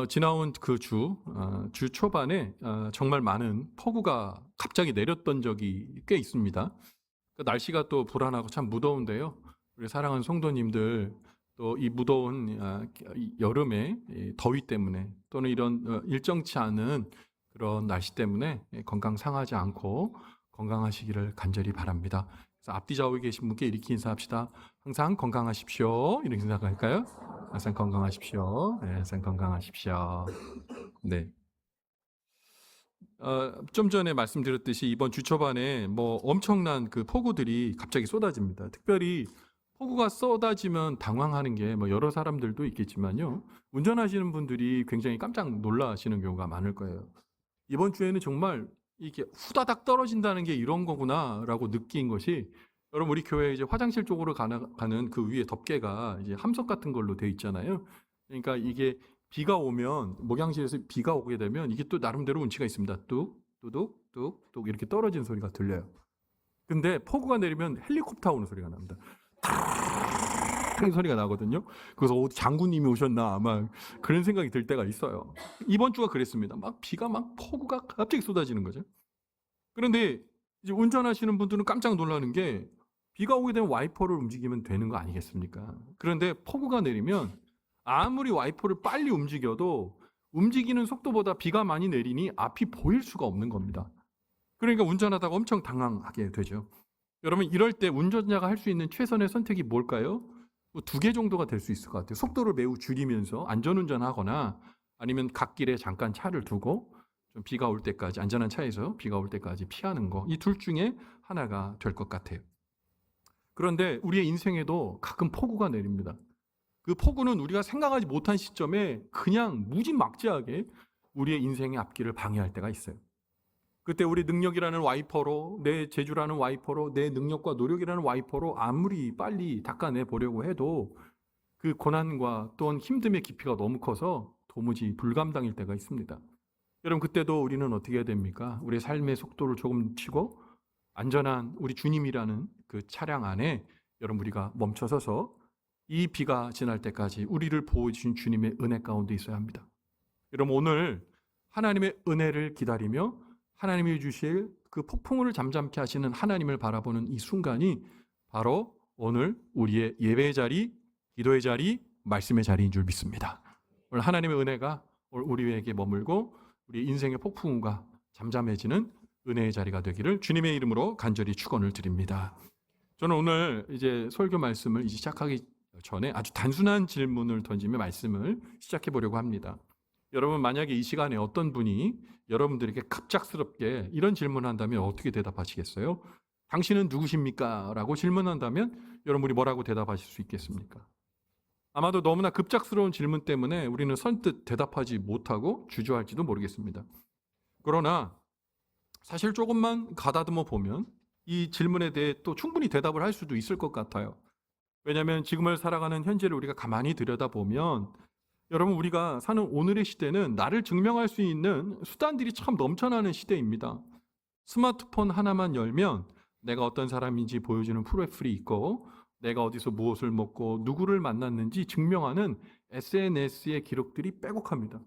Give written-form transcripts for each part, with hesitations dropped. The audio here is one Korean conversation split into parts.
지나온 그 주 초반에 정말 많은 폭우가 갑자기 내렸던 적이 꽤 있습니다. 그 날씨가 또 불안하고 참 무더운데요. 우리 사랑하는 성도님들 또 이 무더운 이 여름에 이 더위 때문에 또는 이런 일정치 않은 그런 날씨 때문에 건강 상하지 않고 건강하시기를 간절히 바랍니다. 그래서 앞뒤 좌우에 계신 분께 이렇게 인사합시다. 항상 건강하십시오. 이렇게 생각할까요? 항상 건강하십시오. 네, 항상 건강하십시오. 네. 좀 전에 말씀드렸듯이 이번 주 초반에 뭐 엄청난 그 폭우들이 갑자기 쏟아집니다. 특별히 폭우가 쏟아지면 당황하는 게 뭐 여러 사람들도 있겠지만요. 운전하시는 분들이 굉장히 깜짝 놀라시는 경우가 많을 거예요. 이번 주에는 정말 이게 후다닥 떨어진다는 게 이런 거구나라고 느낀 것이, 여러분 우리 교회 이제 화장실 쪽으로 가는 그 위에 덮개가 이제 함석 같은 걸로 되어 있잖아요. 그러니까 이게 비가 오면, 목양실에서 비가 오게 되면 이게 또 나름대로 운치가 있습니다. 뚝 뚜둑 뚝뚝 이렇게 떨어지는 소리가 들려요. 근데 폭우가 내리면 헬리콥터 오는 소리가 납니다. 탁 소리가 나거든요. 그래서 어디 장군님이 오셨나 아마 그런 생각이 들 때가 있어요. 이번 주가 그랬습니다. 막 비가 막 폭우가 갑자기 쏟아지는 거죠. 그런데 이제 운전하시는 분들은 깜짝 놀라는 게, 비가 오게 되면 와이퍼를 움직이면 되는 거 아니겠습니까? 그런데 폭우가 내리면 아무리 와이퍼를 빨리 움직여도 움직이는 속도보다 비가 많이 내리니 앞이 보일 수가 없는 겁니다. 그러니까 운전하다가 엄청 당황하게 되죠. 여러분 이럴 때 운전자가 할 수 있는 최선의 선택이 뭘까요? 뭐 두 개 정도가 될 수 있을 것 같아요. 속도를 매우 줄이면서 안전운전하거나, 아니면 갓길에 잠깐 차를 두고 좀 비가 올 때까지, 안전한 차에서 비가 올 때까지 피하는 거, 이 둘 중에 하나가 될 것 같아요. 그런데 우리의 인생에도 가끔 폭우가 내립니다. 그 폭우는 우리가 생각하지 못한 시점에 그냥 무지막지하게 우리의 인생의 앞길을 방해할 때가 있어요. 그때 우리 능력이라는 와이퍼로, 내 재주라는 와이퍼로, 내 능력과 노력이라는 와이퍼로 아무리 빨리 닦아내 보려고 해도 그 고난과 또한 힘듦의 깊이가 너무 커서 도무지 불감당일 때가 있습니다. 여러분 그때도 우리는 어떻게 해야 됩니까? 우리의 삶의 속도를 조금 치고 안전한 우리 주님이라는 그 차량 안에 여러분 우리가 멈춰서서 이 비가 지날 때까지 우리를 보호해 주신 주님의 은혜 가운데 있어야 합니다. 여러분 오늘 하나님의 은혜를 기다리며 하나님이 주실 그 폭풍우를 잠잠케 하시는 하나님을 바라보는 이 순간이 바로 오늘 우리의 예배의 자리, 기도의 자리, 말씀의 자리인 줄 믿습니다. 오늘 하나님의 은혜가 오늘 우리에게 머물고 우리 인생의 폭풍우가 잠잠해지는 은혜의 자리가 되기를 주님의 이름으로 간절히 축원을 드립니다. 저는 오늘 이제 설교 말씀을 이제 시작하기 전에 아주 단순한 질문을 던지며 말씀을 시작해 보려고 합니다. 여러분 만약에 이 시간에 어떤 분이 여러분들에게 갑작스럽게 이런 질문을 한다면 어떻게 대답하시겠어요? 당신은 누구십니까? 라고 질문한다면 여러분이 뭐라고 대답하실 수 있겠습니까? 아마도 너무나 급작스러운 질문 때문에 우리는 선뜻 대답하지 못하고 주저할지도 모르겠습니다. 그러나 사실 조금만 가다듬어 보면 이 질문에 대해 또 충분히 대답을 할 수도 있을 것 같아요. 왜냐하면 지금을 살아가는 현재를 우리가 가만히 들여다보면, 여러분 우리가 사는 오늘의 시대는 나를 증명할 수 있는 수단들이 참 넘쳐나는 시대입니다. 스마트폰 하나만 열면 내가 어떤 사람인지 보여주는 프로필이 있고, 내가 어디서 무엇을 먹고 누구를 만났는지 증명하는 SNS의 기록들이 빼곡합니다.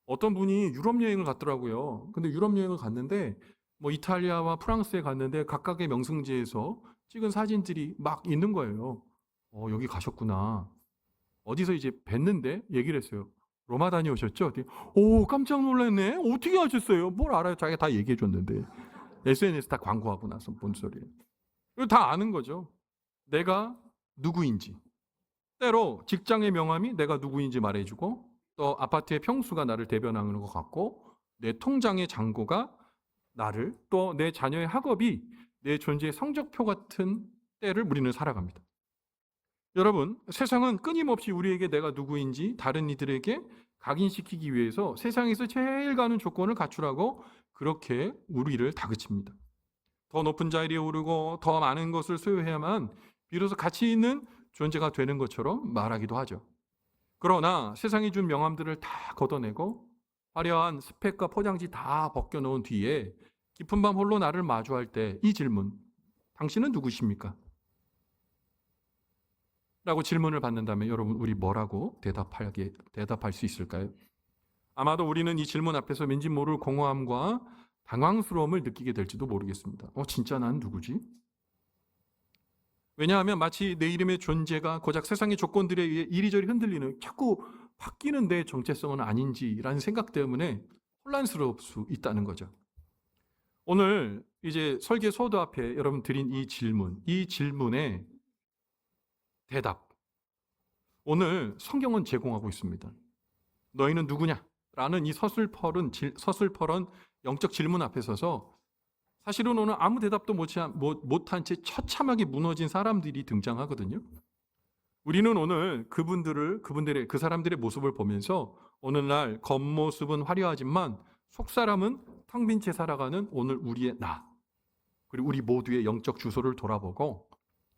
어떤 분이 유럽 여행을 갔더라고요. 근데 유럽 여행을 갔는데 뭐 이탈리아와 프랑스에 갔는데 각각의 명승지에서 찍은 사진들이 막 있는 거예요. 여기 가셨구나. 어디서 이제 뵀는데 얘기를 했어요. 로마 다녀오셨죠? 오, 깜짝 놀랐네. 어떻게 하셨어요? 뭘 알아요? 자기가 다 얘기해 줬는데. SNS 다 광고하고 나서 뭔 소리예요. 이거 다 아는 거죠. 내가 누구인지. 때로 직장의 명함이 내가 누구인지 말해주고, 또 아파트의 평수가 나를 대변하는 것 같고, 내 통장의 잔고가 나를, 또 내 자녀의 학업이 내 존재의 성적표 같은 때를 우리는 살아갑니다. 여러분, 세상은 끊임없이 우리에게 내가 누구인지 다른 이들에게 각인시키기 위해서 세상에서 제일 가는 조건을 갖추라고 그렇게 우리를 다그칩니다. 더 높은 자리에 오르고 더 많은 것을 소유해야만 비로소 가치 있는 존재가 되는 것처럼 말하기도 하죠. 그러나 세상이 준 명함들을 다 걷어내고 화려한 스펙과 포장지 다 벗겨놓은 뒤에 깊은 밤 홀로 나를 마주할 때 이 질문, 당신은 누구십니까? 라고 질문을 받는다면 여러분 우리 뭐라고 대답할 수 있을까요? 아마도 우리는 이 질문 앞에서 왠지 모를 공허함과 당황스러움을 느끼게 될지도 모르겠습니다. 진짜 난 누구지? 왜냐하면 마치 내 이름의 존재가 고작 세상의 조건들에 의해 이리저리 흔들리는 자꾸 바뀌는 내 정체성은 아닌지라는 생각 때문에 혼란스러울 수 있다는 거죠. 오늘 이제 설계 소도 앞에 여러분 드린 이 질문의 대답. 오늘 성경은 제공하고 있습니다. 너희는 누구냐? 라는 이 서슬퍼런 영적 질문 앞에 서서 사실은 오늘 아무 대답도 못한 채 처참하게 무너진 사람들이 등장하거든요. 우리는 오늘 그 사람들의 모습을 보면서 오늘날 겉모습은 화려하지만 속사람은 텅 빈 채 살아가는 오늘 우리의 나, 그리고 우리 모두의 영적 주소를 돌아보고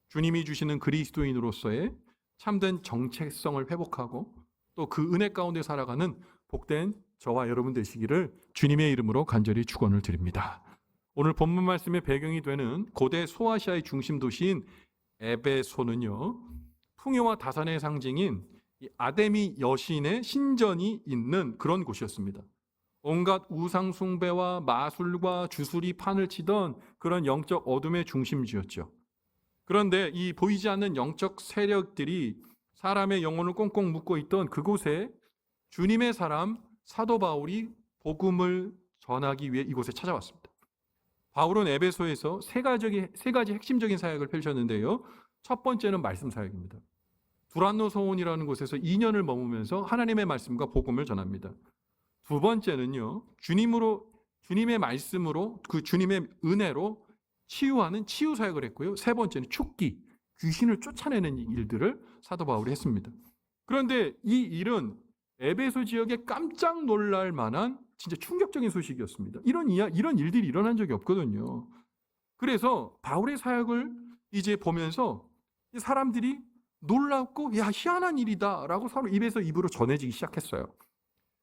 주님이 주시는 그리스도인으로서의 참된 정체성을 회복하고 또 그 은혜 가운데 살아가는 복된 저와 여러분 되시기를 주님의 이름으로 간절히 축원을 드립니다. 오늘 본문 말씀의 배경이 되는 고대 소아시아의 중심 도시인 에베소는요, 풍요와 다산의 상징인 아데미 여신의 신전이 있는 그런 곳이었습니다. 온갖 우상 숭배와 마술과 주술이 판을 치던 그런 영적 어둠의 중심지였죠. 그런데 이 보이지 않는 영적 세력들이 사람의 영혼을 꽁꽁 묶고 있던 그곳에 주님의 사람 사도 바울이 복음을 전하기 위해 이곳에 찾아왔습니다. 바울은 에베소에서 세 가지 핵심적인 사역을 펼쳤는데요. 첫 번째는 말씀 사역입니다. 두란노 소원이라는 곳에서 2년을 머무면서 하나님의 말씀과 복음을 전합니다. 두 번째는요, 주님의 말씀으로 그 주님의 은혜로 치유하는 치유 사역을 했고요. 세 번째는 축기, 귀신을 쫓아내는 일들을 사도 바울이 했습니다. 그런데 이 일은 에베소 지역에 깜짝 놀랄 만한 진짜 충격적인 소식이었습니다. 이런 일들이 일어난 적이 없거든요. 그래서 바울의 사역을 이제 보면서 사람들이 놀랍고 야 희한한 일이다라고 서로 입에서 입으로 전해지기 시작했어요.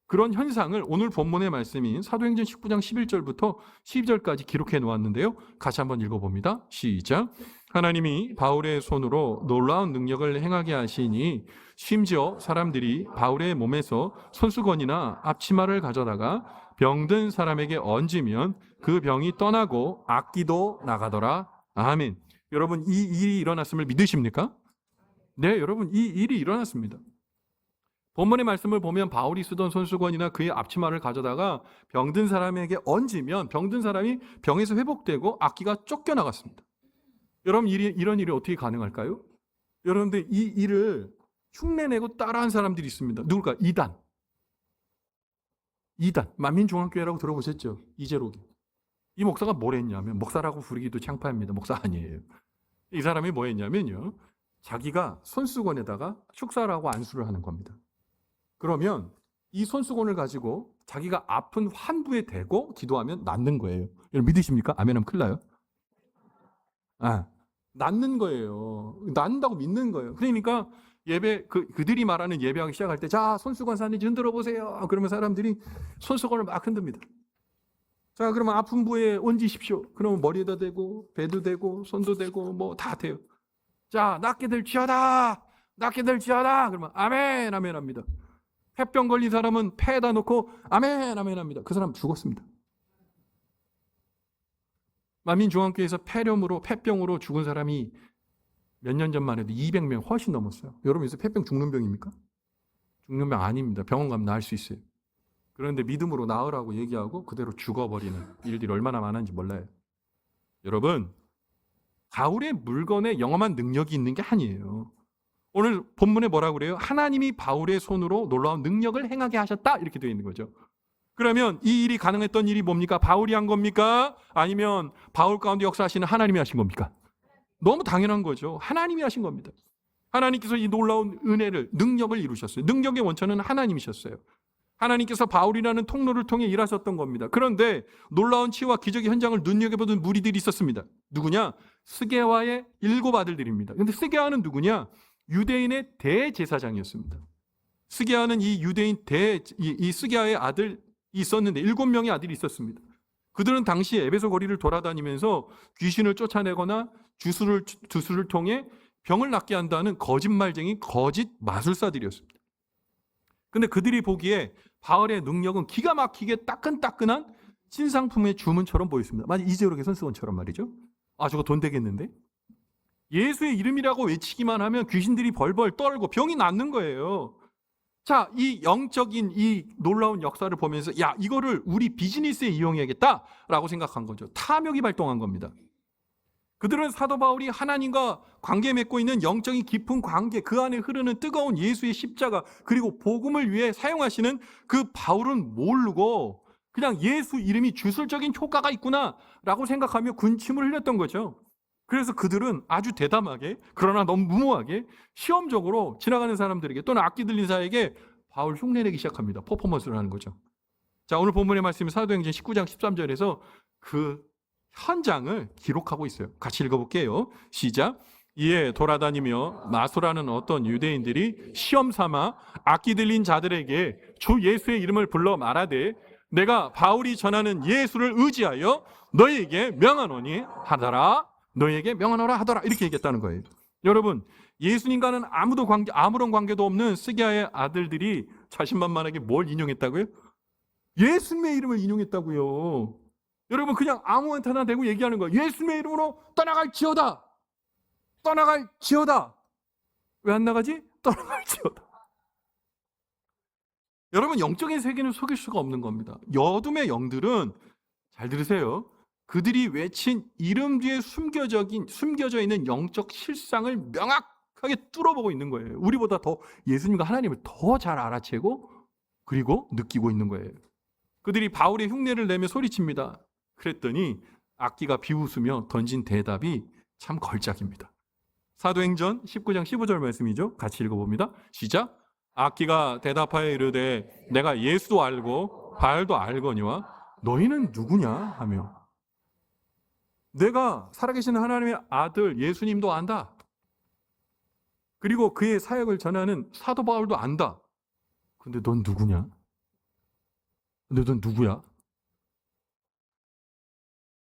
그런 현상을 오늘 본문의 말씀인 사도행전 19장 11절부터 12절까지 기록해 놓았는데요. 같이 한번 읽어봅니다. 시작. 하나님이 바울의 손으로 놀라운 능력을 행하게 하시니 심지어 사람들이 바울의 몸에서 손수건이나 앞치마를 가져다가 병든 사람에게 얹으면 그 병이 떠나고 악기도 나가더라. 아멘. 여러분 이 일이 일어났음을 믿으십니까? 네, 여러분 이 일이 일어났습니다. 본문의 말씀을 보면 바울이 쓰던 손수건이나 그의 앞치마를 가져다가 병든 사람에게 얹으면 병든 사람이 병에서 회복되고 악기가 쫓겨나갔습니다. 여러분 이런 일이 어떻게 가능할까요? 여러분들 이 일을 흉내내고 따라한 사람들이 있습니다. 누굴까? 이단 만민중앙교회라고 들어보셨죠? 이재록이. 이 목사가 뭘 했냐면, 목사라고 부르기도 창피합니다. 목사 아니에요. 이 사람이 뭐 했냐면요, 자기가 손수건에다가 축사라고 안수를 하는 겁니다. 그러면 이 손수건을 가지고 자기가 아픈 환부에 대고 기도하면 낫는 거예요. 여러분 믿으십니까? 아멘하면 큰일 나요. 낫는 거예요. 낫는다고 믿는 거예요. 그러니까 그들이 말하는 예배하기 시작할 때, 자, 손수건 샀는지 흔들어 보세요. 그러면 사람들이 손수건을 막 흔듭니다. 자, 그러면 아픈 부위에 얹으십시오. 그러면 머리에다 대고, 배도 대고, 손도 대고, 뭐 다 돼요. 자, 낫게 될지어다. 그러면 아멘, 아멘 합니다. 폐병 걸린 사람은 폐에다 놓고 아멘, 아멘 합니다. 그 사람 죽었습니다. 만민중앙교회에서 폐병으로 죽은 사람이 몇 년 전만 해도 200명 훨씬 넘었어요. 여러분 요새 폐병 죽는 병입니까? 죽는 병 아닙니다. 병원 가면 나을 수 있어요. 그런데 믿음으로 나으라고 얘기하고 그대로 죽어버리는 일들이 얼마나 많은지 몰라요. 여러분, 바울의 물건에 영험한 능력이 있는 게 아니에요. 오늘 본문에 뭐라고 그래요? 하나님이 바울의 손으로 놀라운 능력을 행하게 하셨다, 이렇게 되어 있는 거죠. 그러면 이 일이 가능했던 일이 뭡니까? 바울이 한 겁니까? 아니면 바울 가운데 역사하시는 하나님이 하신 겁니까? 너무 당연한 거죠. 하나님이 하신 겁니다. 하나님께서 이 놀라운 능력을 이루셨어요. 능력의 원천은 하나님이셨어요. 하나님께서 바울이라는 통로를 통해 일하셨던 겁니다. 그런데 놀라운 치유와 기적의 현장을 눈여겨보던 무리들이 있었습니다. 누구냐? 스게와의 7 아들들입니다. 그런데 스게와는 누구냐? 유대인의 대제사장이었습니다. 스게와는 이 스게와의 아들이 있었는데 7명의 아들이 있었습니다. 그들은 당시 에베소 거리를 돌아다니면서 귀신을 쫓아내거나 주술을 통해 병을 낫게 한다는 거짓말쟁이 거짓 마술사들이었습니다. 근데 그들이 보기에 바울의 능력은 기가 막히게 따끈따끈한 신상품의 주문처럼 보였습니다. 마치 이재록의 손수건처럼 말이죠. 아, 저거 돈 되겠는데? 예수의 이름이라고 외치기만 하면 귀신들이 벌벌 떨고 병이 낫는 거예요. 자, 이 영적인 이 놀라운 역사를 보면서 야, 이거를 우리 비즈니스에 이용해야겠다라고 생각한 거죠. 탐욕이 발동한 겁니다. 그들은 사도 바울이 하나님과 관계 맺고 있는 영적인 깊은 관계, 그 안에 흐르는 뜨거운 예수의 십자가, 그리고 복음을 위해 사용하시는 그 바울은 모르고 그냥 예수 이름이 주술적인 효과가 있구나라고 생각하며 군침을 흘렸던 거죠. 그래서 그들은 아주 대담하게, 그러나 너무 무모하게 시험적으로 지나가는 사람들에게 또는 악기 들린 자에게 바울 흉내내기 시작합니다. 퍼포먼스를 하는 거죠. 자, 오늘 본문의 말씀이 사도행전 19장 13절에서 그 현장을 기록하고 있어요. 같이 읽어볼게요. 시작. 이에 돌아다니며 마소라는 어떤 유대인들이 시험 삼아 악기 들린 자들에게 주 예수의 이름을 불러 말하되 내가 바울이 전하는 예수를 의지하여 너희에게 명하노니 하더라. 너희에게 명하노라 하더라. 이렇게 얘기했다는 거예요. 여러분, 예수님과는 아무런 관계도 없는 스기야의 아들들이 자신만만하게 뭘 인용했다고요? 예수님의 이름을 인용했다고요. 여러분, 그냥 아무한테나 대고 얘기하는 거예요. 예수님의 이름으로 떠나갈지어다. 떠나갈지어다. 왜 안 나가지? 떠나갈지어다. 여러분, 영적인 세계는 속일 수가 없는 겁니다. 여둠의 영들은, 잘 들으세요, 그들이 외친 이름 뒤에 숨겨져 있는 영적 실상을 명확하게 뚫어보고 있는 거예요. 우리보다 더 예수님과 하나님을 더 잘 알아채고 그리고 느끼고 있는 거예요. 그들이 바울의 흉내를 내며 소리칩니다. 그랬더니 악기가 비웃으며 던진 대답이 참 걸작입니다. 사도행전 19장 15절 말씀이죠. 같이 읽어봅니다. 시작. 악기가 대답하여 이르되 내가 예수도 알고 바울도 알거니와 너희는 누구냐 하며, 내가 살아계신 하나님의 아들 예수님도 안다. 그리고 그의 사역을 전하는 사도 바울도 안다. 근데 넌 누구냐? 근데 넌 누구야?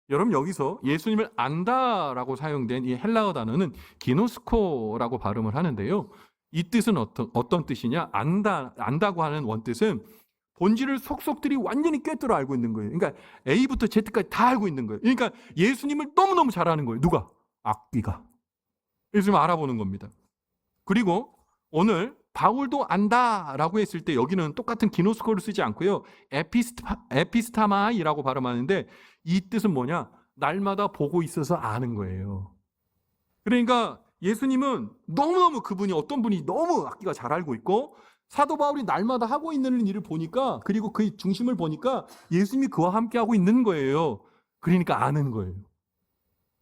여러분, 여기서 예수님을 안다라고 사용된 이 헬라어 단어는 기노스코라고 발음을 하는데요. 이 뜻은 어떤 뜻이냐? 안다고 하는 원뜻은 본질을 속속들이 완전히 꿰뚫어 알고 있는 거예요. 그러니까 A부터 Z까지 다 알고 있는 거예요. 그러니까 예수님을 너무너무 잘 아는 거예요. 누가? 악기가. 예수님을 알아보는 겁니다. 그리고 오늘 바울도 안다라고 했을 때 여기는 똑같은 기노스코를 쓰지 않고요. 에피스타마이라고 발음하는데 이 뜻은 뭐냐? 날마다 보고 있어서 아는 거예요. 그러니까 예수님은 너무너무 그분이 어떤 분이 너무 악기가 잘 알고 있고, 사도 바울이 날마다 하고 있는 일을 보니까, 그리고 그의 중심을 보니까 예수님이 그와 함께 하고 있는 거예요. 그러니까 아는 거예요.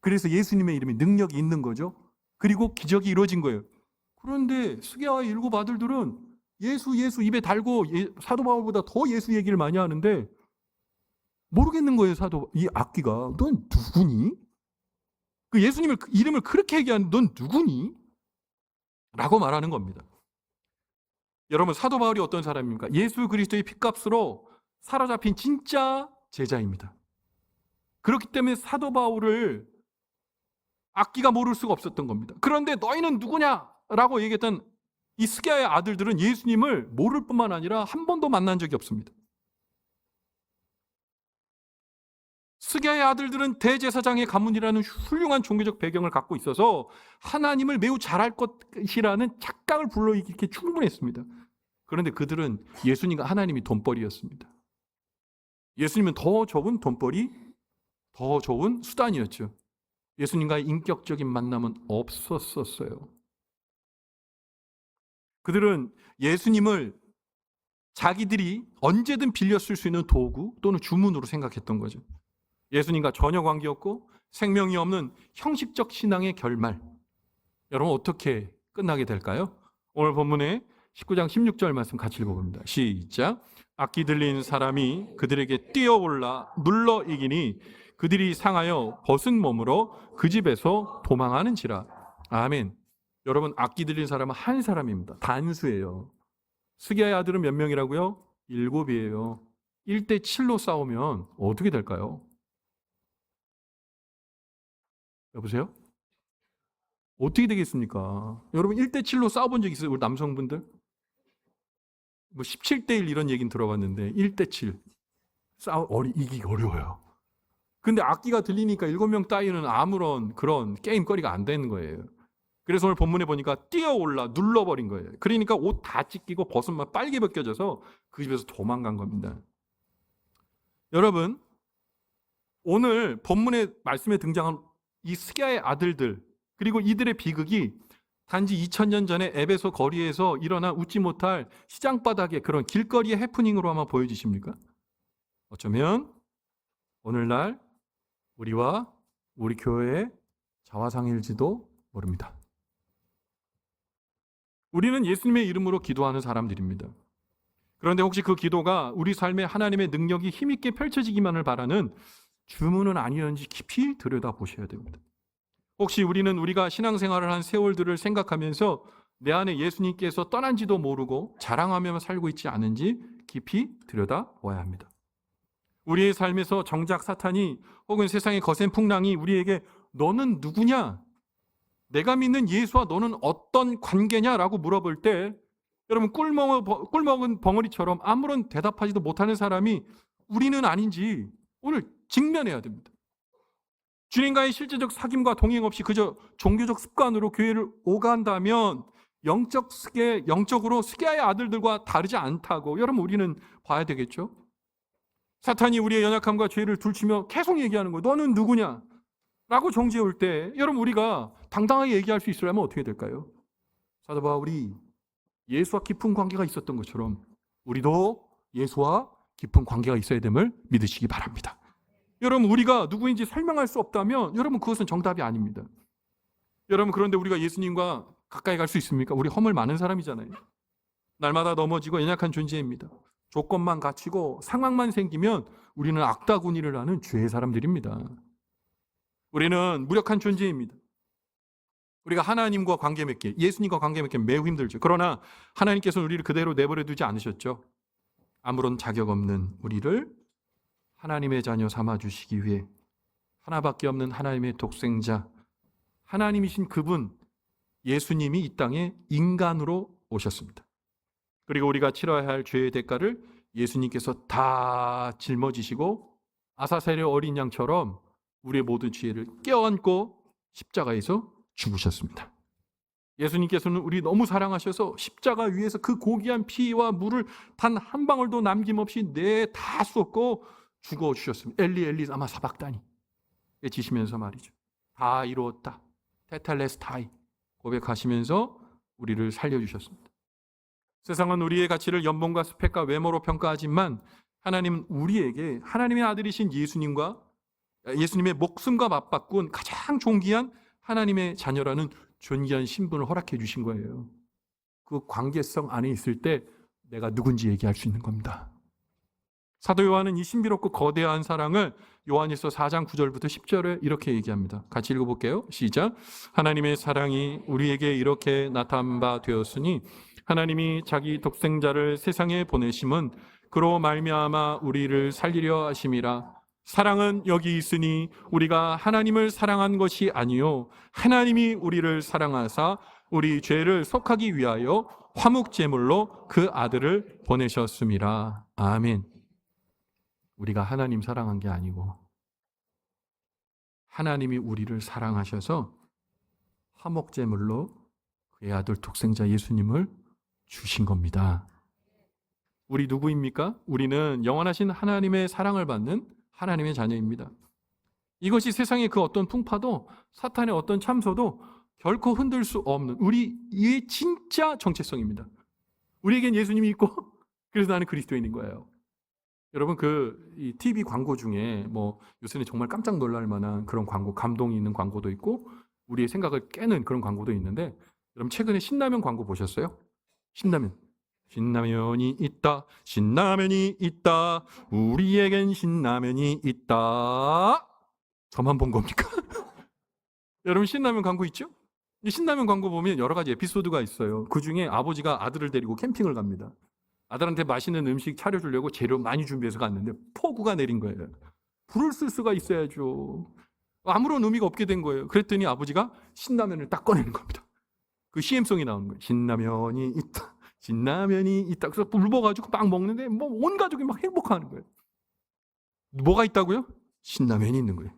그래서 예수님의 이름에 능력이 있는 거죠. 그리고 기적이 이루어진 거예요. 그런데 스기야의 7 아들들은 예수 입에 달고 사도 바울보다 더 예수 얘기를 많이 하는데 모르겠는 거예요. 이 악기가. 넌 누구니? 그 예수님을 이름을 그렇게 얘기하는 넌 누구니? 라고 말하는 겁니다. 여러분, 사도 바울이 어떤 사람입니까? 예수 그리스도의 핏값으로 사로잡힌 진짜 제자입니다. 그렇기 때문에 사도 바울을 악기가 모를 수가 없었던 겁니다. 그런데 너희는 누구냐라고 얘기했던 이 스기야의 아들들은 예수님을 모를 뿐만 아니라 한 번도 만난 적이 없습니다. 스기야의 아들들은 대제사장의 가문이라는 훌륭한 종교적 배경을 갖고 있어서 하나님을 매우 잘할 것이라는 착각을 불러일으키기 충분했습니다. 그런데 그들은 예수님과 하나님이 돈벌이였습니다. 예수님은 더 좋은 돈벌이, 더 좋은 수단이었죠. 예수님과의 인격적인 만남은 없었어요. 그들은 예수님을 자기들이 언제든 빌려 쓸 수 있는 도구 또는 주문으로 생각했던 거죠. 예수님과 전혀 관계없고 생명이 없는 형식적 신앙의 결말. 여러분, 어떻게 끝나게 될까요? 오늘 본문의 19장 16절 말씀 같이 읽어봅니다. 시작. 악기 들린 사람이 그들에게 뛰어올라 눌러 이기니 그들이 상하여 벗은 몸으로 그 집에서 도망하는지라. 아멘. 여러분, 악기 들린 사람은 한 사람입니다. 단수예요. 스기야의 아들은 몇 명이라고요? 7이에요. 1대 7로 싸우면 어떻게 될까요? 여보세요? 어떻게 되겠습니까? 여러분 1대7로 싸워본 적 있어요? 우리 남성분들? 뭐 17대1 이런 얘기는 들어봤는데 1대7 이기기 어려워요. 근데 악기가 들리니까 7명 따위는 아무런 그런 게임거리가 안 되는 거예요. 그래서 오늘 본문에 보니까 뛰어올라 눌러버린 거예요. 그러니까 옷 다 찢기고 벗은만 빨개 벗겨져서 그 집에서 도망간 겁니다. 여러분, 오늘 본문의 말씀에 등장한 이 스기야의 아들들, 그리고 이들의 비극이 단지 2000년 전에 에베소 거리에서 일어난 웃지 못할 시장바닥의 그런 길거리의 해프닝으로 아마 보여지십니까? 어쩌면 오늘날 우리와 우리 교회의 자화상일지도 모릅니다. 우리는 예수님의 이름으로 기도하는 사람들입니다. 그런데 혹시 그 기도가 우리 삶에 하나님의 능력이 힘있게 펼쳐지기만을 바라는 주문은 아니었는지 깊이 들여다보셔야 됩니다. 혹시 우리는 우리가 신앙생활을 한 세월들을 생각하면서 내 안에 예수님께서 떠난지도 모르고 자랑하며 살고 있지 않은지 깊이 들여다보아야 합니다. 우리의 삶에서 정작 사탄이 혹은 세상의 거센 풍랑이 우리에게 너는 누구냐? 내가 믿는 예수와 너는 어떤 관계냐라고 물어볼 때 여러분 꿀먹은 벙어리처럼 아무런 대답하지도 못하는 사람이 우리는 아닌지 오늘 직면해야 됩니다. 주님과의 실제적 사귐과 동행 없이 그저 종교적 습관으로 교회를 오간다면 영적으로 스기야의 아들들과 다르지 않다고 여러분 우리는 봐야 되겠죠. 사탄이 우리의 연약함과 죄를 둘치며 계속 얘기하는 거예요. 너는 누구냐? 라고 정죄해 올 때 여러분 우리가 당당하게 얘기할 수 있으려면 어떻게 될까요? 사도 바울이 예수와 깊은 관계가 있었던 것처럼 우리도 예수와 깊은 관계가 있어야 됨을 믿으시기 바랍니다. 여러분 우리가 누구인지 설명할 수 없다면 여러분 그것은 정답이 아닙니다. 여러분 그런데 우리가 예수님과 가까이 갈 수 있습니까? 우리 허물 많은 사람이잖아요. 날마다 넘어지고 연약한 존재입니다. 조건만 갖추고 상황만 생기면 우리는 악다구니를 하는 죄의 사람들입니다. 우리는 무력한 존재입니다. 우리가 하나님과 관계 맺기, 예수님과 관계 맺기 매우 힘들죠. 그러나 하나님께서는 우리를 그대로 내버려 두지 않으셨죠. 아무런 자격 없는 우리를 하나님의 자녀 삼아주시기 위해 하나밖에 없는 하나님의 독생자, 하나님이신 그분 예수님이 이 땅에 인간으로 오셨습니다. 그리고 우리가 치러야 할 죄의 대가를 예수님께서 다 짊어지시고 아사셀의 어린 양처럼 우리의 모든 죄를 껴안고 십자가에서 죽으셨습니다. 예수님께서는 우리 너무 사랑하셔서 십자가 위에서 그 고귀한 피와 물을 단 한 방울도 남김없이 다 쏟고 죽어주셨습니다. 엘리 엘리 아마 사박다니 외치시면서 말이죠. 다 이루었다. 테텔레스타이 고백하시면서 우리를 살려주셨습니다. 세상은 우리의 가치를 연봉과 스펙과 외모로 평가하지만 하나님은 우리에게 하나님의 아들이신 예수님의 목숨과 맞바꾼 가장 존귀한 하나님의 자녀라는 존귀한 신분을 허락해 주신 거예요. 그 관계성 안에 있을 때 내가 누군지 얘기할 수 있는 겁니다. 사도 요한은 이 신비롭고 거대한 사랑을 요한일서 4장 9절부터 10절에 이렇게 얘기합니다. 같이 읽어볼게요. 시작. 하나님의 사랑이 우리에게 이렇게 나타난 바 되었으니 하나님이 자기 독생자를 세상에 보내심은 그로 말미암아 우리를 살리려 하심이라. 사랑은 여기 있으니 우리가 하나님을 사랑한 것이 아니요 하나님이 우리를 사랑하사 우리 죄를 속하기 위하여 화목제물로 그 아들을 보내셨음이라. 아멘. 우리가 하나님 사랑한 게 아니고 하나님이 우리를 사랑하셔서 화목제물로 그의 아들 독생자 예수님을 주신 겁니다. 우리 누구입니까? 우리는 영원하신 하나님의 사랑을 받는 하나님의 자녀입니다. 이것이 세상의 그 어떤 풍파도 사탄의 어떤 참소도 결코 흔들 수 없는 우리의 진짜 정체성입니다. 우리에겐 예수님이 있고 그래서 나는 그리스도인인 거예요. 여러분 이 TV 광고 중에 요새는 정말 깜짝 놀랄 만한 그런 광고, 감동이 있는 광고도 있고 우리의 생각을 깨는 그런 광고도 있는데 여러분 최근에 신라면 광고 보셨어요? 신라면이 있다. 신라면이 있다. 우리에겐 신라면이 있다. 저만 본 겁니까? 여러분 신라면 광고 있죠? 이 신라면 광고 보면 여러 가지 에피소드가 있어요. 그중에 아버지가 아들을 데리고 캠핑을 갑니다. 아들한테 맛있는 음식 차려주려고 재료 많이 준비해서 갔는데 폭우가 내린 거예요. 불을 쓸 수가 있어야죠. 아무런 의미가 없게 된 거예요. 그랬더니 아버지가 신라면을 딱 꺼내는 겁니다. 그 CM송이 나오는 거예요. 신라면이 있다. 신라면이 있다. 그래서 불어가지고 막 먹는데 뭐 온 가족이 막 행복해하는 거예요. 뭐가 있다고요? 신라면이 있는 거예요.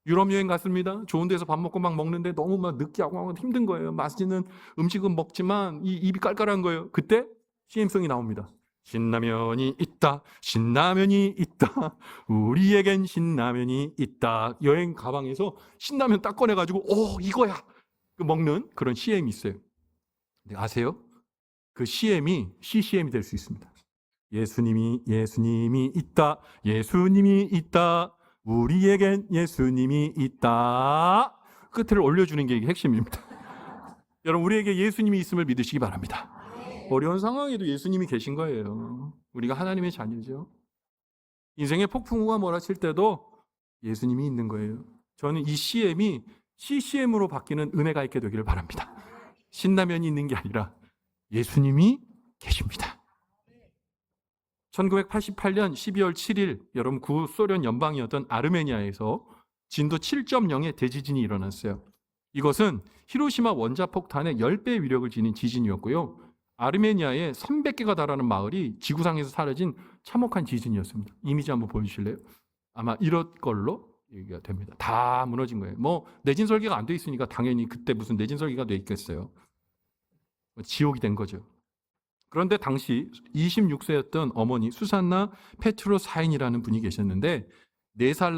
유럽 여행 갔습니다. 좋은 데서 밥 먹고 막 먹는데 너무 막 느끼하고 막 힘든 거예요. 맛있는 음식은 먹지만 이 입이 깔깔한 거예요. 그때 CM송이 나옵니다. 신라면이 있다. 신라면이 있다. 우리에겐 신라면이 있다. 여행 가방에서 신라면 딱 꺼내가지고 이거야. 그 먹는 그런 CM이 있어요. 근데 아세요? 그 CM이 CCM이 될 수 있습니다. 예수님이 있다. 예수님이 있다. 우리에겐 예수님이 있다. 끝을 올려주는 게 이게 핵심입니다. 여러분, 우리에게 예수님이 있음을 믿으시기 바랍니다. 어려운 상황에도 예수님이 계신 거예요. 우리가 하나님의 자녀죠. 인생의 폭풍우가 몰아칠 때도 예수님이 있는 거예요. 저는 이 CM이 CCM으로 바뀌는 은혜가 있게 되기를 바랍니다. 신라면이 있는 게 아니라 예수님이 계십니다. 1988년 12월 7일 여러분 구소련 연방이었던 아르메니아에서 진도 7.0의 대지진이 일어났어요. 이것은 히로시마 원자폭탄의 10배 위력을 지닌 지진이었고요. 아르메니아의 300개가 달하는 마을이 지구상에서 사라진 참혹한 지진이었습니다. 이미지 한번 보여주실래요? 아마 이런 걸로 얘기가 됩니다. 다 무너진 거예요. 뭐 내진 설계가 안 돼 있으니까 당연히 그때 무슨 내진 설계가 돼 있겠어요. 지옥이 된 거죠. 그런데 당시 26세였던 어머니 수산나 페트로사인이라는 분이 계셨는데 4살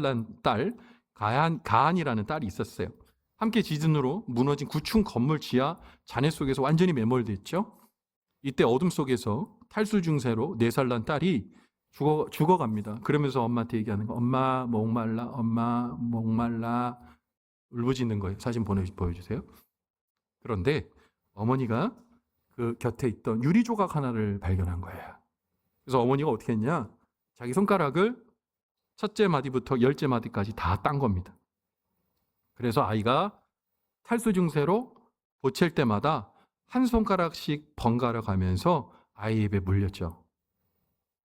난 딸 가한이라는 딸이 있었어요. 함께 지진으로 무너진 9층 건물 지하 잔해 속에서 완전히 매몰됐죠. 이때 어둠 속에서 탈수 증세로 4살 난 딸이 죽어갑니다. 그러면서 엄마한테 얘기하는 거, 엄마 목말라, 엄마 목말라, 울부짖는 거예요. 사진 보여주세요. 그런데 어머니가 그 곁에 있던 유리 조각 하나를 발견한 거예요. 그래서 어머니가 어떻게 했냐? 자기 손가락을 첫째 마디부터 10째 마디까지 다 딴 겁니다. 그래서 아이가 탈수 증세로 보챌 때마다 한 손가락씩 번갈아 가면서 아이 입에 물렸죠.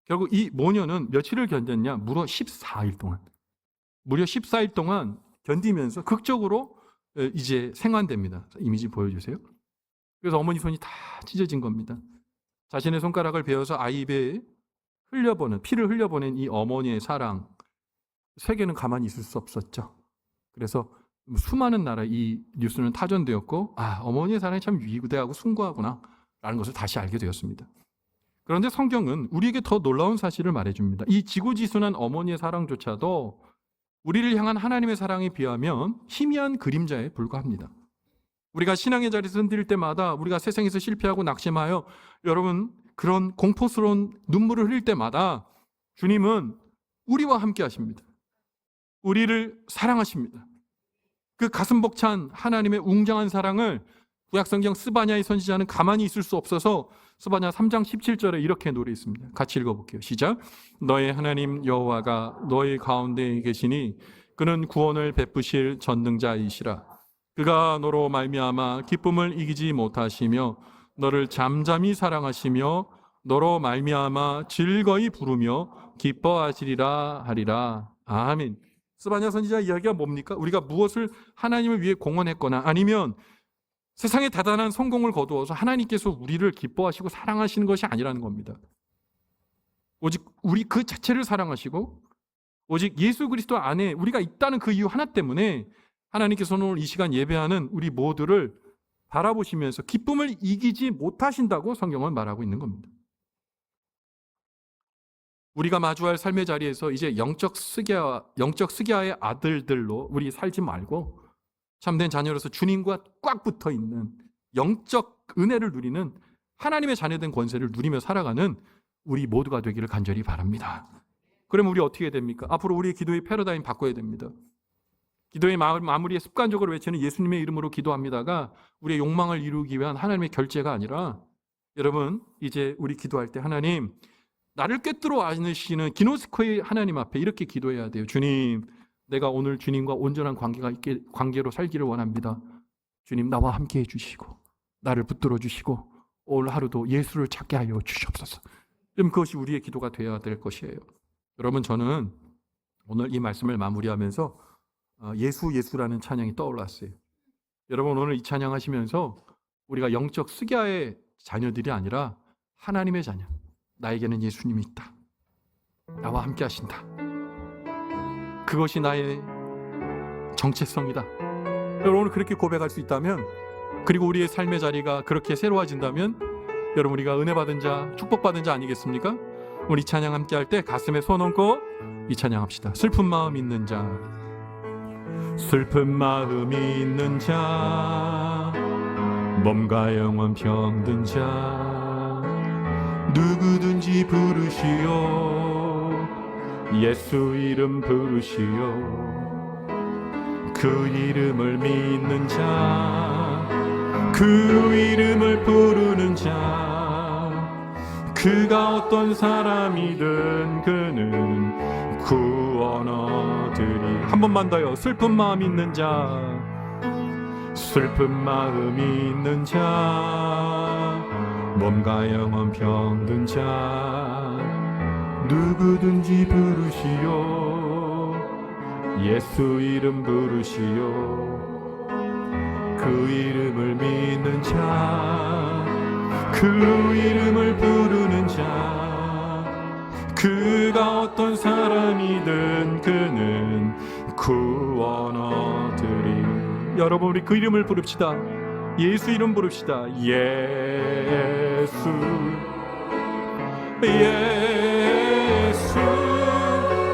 결국 이 모녀는 며칠을 견뎠냐? 무려 14일 동안. 무려 14일 동안 견디면서 극적으로 이제 생還됩니다. 이미지 보여주세요. 그래서 어머니 손이 다 찢어진 겁니다. 자신의 손가락을 베어서 아이 입에 피를 흘려보낸 이 어머니의 사랑, 세계는 가만히 있을 수 없었죠. 그래서 수많은 나라 이 뉴스는 타전되었고, 어머니의 사랑이 참 위대하고 숭고하구나 라는 것을 다시 알게 되었습니다. 그런데 성경은 우리에게 더 놀라운 사실을 말해줍니다. 이 지고지순한 어머니의 사랑조차도 우리를 향한 하나님의 사랑에 비하면 희미한 그림자에 불과합니다. 우리가 신앙의 자리에서 흔들릴 때마다, 우리가 세상에서 실패하고 낙심하여 여러분 그런 공포스러운 눈물을 흘릴 때마다 주님은 우리와 함께 하십니다. 우리를 사랑하십니다. 그 가슴 벅찬 하나님의 웅장한 사랑을 구약성경 스바냐의 선지자는 가만히 있을 수 없어서 스바냐 3장 17절에 이렇게 노래했습니다. 같이 읽어볼게요. 시작. 너의 하나님 여호와가 너희 가운데 계시니 그는 구원을 베푸실 전능자이시라. 그가 너로 말미암아 기쁨을 이기지 못하시며 너를 잠잠히 사랑하시며 너로 말미암아 즐거이 부르며 기뻐하시리라 하리라. 아멘. 스바냐 선지자 이야기가 뭡니까? 우리가 무엇을 하나님을 위해 공헌했거나 아니면 세상에 대단한 성공을 거두어서 하나님께서 우리를 기뻐하시고 사랑하시는 것이 아니라는 겁니다. 오직 우리 그 자체를 사랑하시고 오직 예수 그리스도 안에 우리가 있다는 그 이유 하나 때문에 하나님께서는 오늘 이 시간 예배하는 우리 모두를 바라보시면서 기쁨을 이기지 못하신다고 성경은 말하고 있는 겁니다. 우리가 마주할 삶의 자리에서 이제 영적 스기야의 아들들로 우리 살지 말고 참된 자녀로서 주님과 꽉 붙어 있는 영적 은혜를 누리는 하나님의 자녀된 권세를 누리며 살아가는 우리 모두가 되기를 간절히 바랍니다. 그러면 우리 어떻게 됩니까? 앞으로 우리의 기도의 패러다임 바꿔야 됩니다. 기도의 마무리에 습관적으로 외치는 예수님의 이름으로 기도합니다가 우리의 욕망을 이루기 위한 하나님의 결제가 아니라 여러분 이제 우리 기도할 때 하나님 나를 꿰뚫어 안으시는 기노스코의 하나님 앞에 이렇게 기도해야 돼요. 주님, 내가 오늘 주님과 온전한 관계로 살기를 원합니다. 주님 나와 함께 해주시고 나를 붙들어 주시고 오늘 하루도 예수를 찾게 하여 주시옵소서. 그럼 그것이 우리의 기도가 되어야 될 것이에요. 여러분 저는 오늘 이 말씀을 마무리하면서 예수라는 찬양이 떠올랐어요. 여러분, 오늘 이 찬양 하시면서 우리가 영적 스기야의 자녀들이 아니라 하나님의 자녀, 나에게는 예수님이 있다, 나와 함께 하신다, 그것이 나의 정체성이다. 여러분, 오늘 그렇게 고백할 수 있다면, 그리고 우리의 삶의 자리가 그렇게 새로워진다면, 여러분, 우리가 은혜 받은 자, 축복받은 자 아니겠습니까? 우리 찬양 함께 할 때 가슴에 손 얹고 이 찬양합시다. 슬픈 마음 있는 자, 슬픈 마음이 있는 자, 몸과 영혼 병든 자, 누구든지 부르시오, 예수 이름 부르시오. 그 이름을 믿는 자, 그 이름을 부르는 자, 그가 어떤 사람이든 그는 구원 얻으리. 한 번만 더요. 슬픈 마음 있는 자, 슬픈 마음이 있는 자, 몸과 영혼 병든 자, 누구든지 부르시오, 예수 이름 부르시오. 그 이름을 믿는 자, 그 이름을 부르는 자, 그가 어떤 사람이든 그는 구원 얻으리. 여러분, 우리 그 이름을 부릅시다. 예수 이름 부릅시다. 예수, 예수,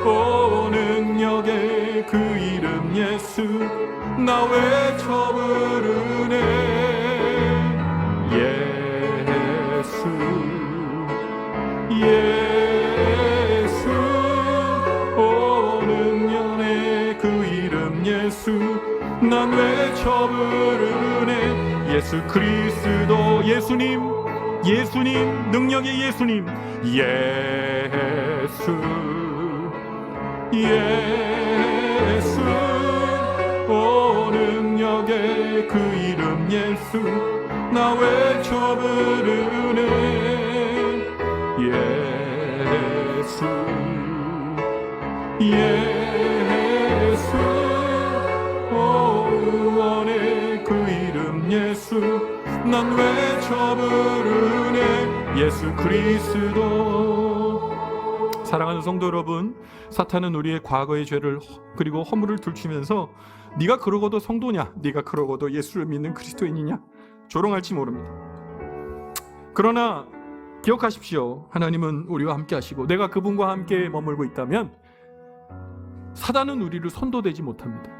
오 능력의 그 이름 예수, 나 외쳐 부르네. 예수, 예수, 오 능력의 그 이름 예수, 난 외쳐 부르네. 예수 그리스도, 예수님, 예수님, 능력의 예수님, 예수, 예수, 오 능력의 그 이름 예수, 나 외쳐 부르네. 예수, 예수, 오 의원의 그 이름 예수, 난 외쳐 부르네. 예수 그리스도. 사랑하는 성도 여러분, 사탄은 우리의 과거의 죄를 그리고 허물을 들추면서 네가 그러고도 성도냐, 네가 그러고도 예수를 믿는 그리스도인이냐 조롱할지 모릅니다. 그러나 기억하십시오. 하나님은 우리와 함께 하시고 내가 그분과 함께 머물고 있다면 사단은 우리를 손도대지 못합니다.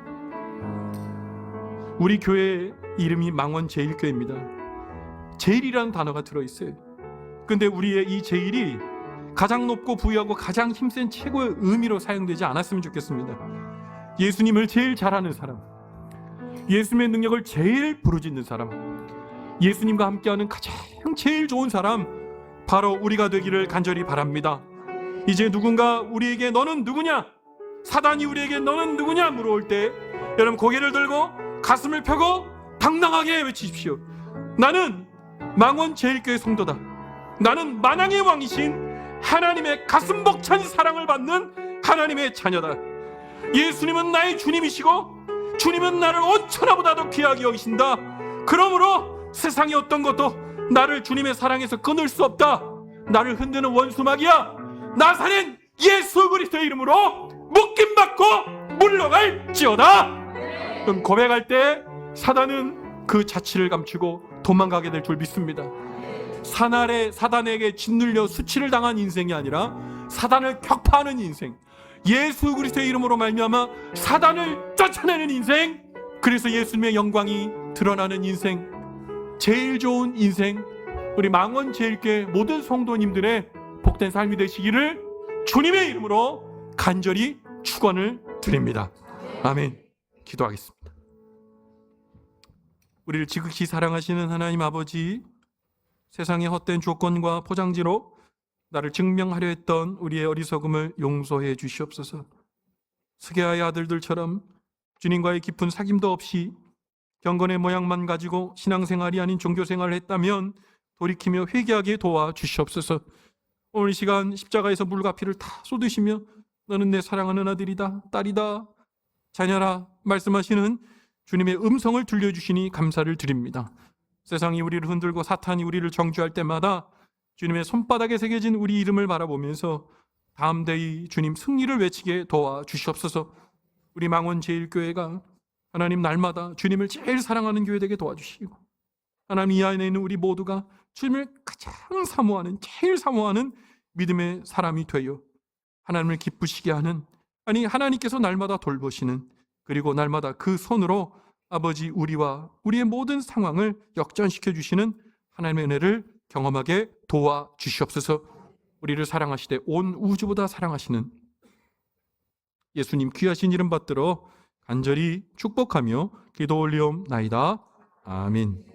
우리 교회 이름이 망원제일교회입니다. 제일이라는 단어가 들어있어요. 근데 우리의 이 제일이 가장 높고 부유하고 가장 힘센 최고의 의미로 사용되지 않았으면 좋겠습니다. 예수님을 제일 잘하는 사람, 예수님의 능력을 제일 부르짖는 사람, 예수님과 함께하는 가장 제일 좋은 사람, 바로 우리가 되기를 간절히 바랍니다. 이제 누군가 우리에게 너는 누구냐, 사단이 우리에게 너는 누구냐 물어올 때 여러분 고개를 들고 가슴을 펴고 당당하게 외치십시오. 나는 망원제일교회 성도다. 나는 만왕의 왕이신 하나님의 가슴 벅찬 사랑을 받는 하나님의 자녀다. 예수님은 나의 주님이시고 주님은 나를 온천하보다도 귀하게 여기신다. 그러므로 세상의 어떤 것도 나를 주님의 사랑에서 끊을 수 없다. 나를 흔드는 원수마귀야, 나사렛 예수 그리스도의 이름으로 묶임받고 물러갈지어다. 그럼 고백할 때 사단은 그 자취를 감추고 도망가게 될 줄 믿습니다. 사단에게 짓눌려 수치를 당한 인생이 아니라 사단을 격파하는 인생, 예수 그리스도의 이름으로 말미암아 사단을 쫓아내는 인생, 그래서 예수님의 영광이 드러나는 인생, 제일 좋은 인생, 우리 망원제일교회 모든 성도님들의 복된 삶이 되시기를 주님의 이름으로 간절히 축원을 드립니다. 아멘. 기도하겠습니다. 우리를 지극히 사랑하시는 하나님 아버지, 세상의 헛된 조건과 포장지로 나를 증명하려 했던 우리의 어리석음을 용서해 주시옵소서. 스게야의 아들들처럼 주님과의 깊은 사귐도 없이 경건의 모양만 가지고 신앙생활이 아닌 종교생활을 했다면 돌이키며 회개하게 도와주시옵소서. 오늘 이 시간 십자가에서 물과 피를 다 쏟으시며 너는 내 사랑하는 아들이다, 딸이다, 자녀라 말씀하시는 주님의 음성을 들려주시니 감사를 드립니다. 세상이 우리를 흔들고 사탄이 우리를 정죄할 때마다 주님의 손바닥에 새겨진 우리 이름을 바라보면서 다음 대의 주님 승리를 외치게 도와주시옵소서. 우리 망원제일교회가 하나님 날마다 주님을 제일 사랑하는 교회 되게 도와주시고, 하나님 이 안에 있는 우리 모두가 주님을 가장 사모하는, 제일 사모하는 믿음의 사람이 되어 하나님을 기쁘시게 하는, 아니 하나님께서 날마다 돌보시는, 그리고 날마다 그 손으로 아버지 우리와 우리의 모든 상황을 역전시켜 주시는 하나님의 은혜를 경험하게 도와주시옵소서. 우리를 사랑하시되 온 우주보다 사랑하시는 예수님 귀하신 이름 받들어 간절히 축복하며 기도 올리옵나이다. 아멘.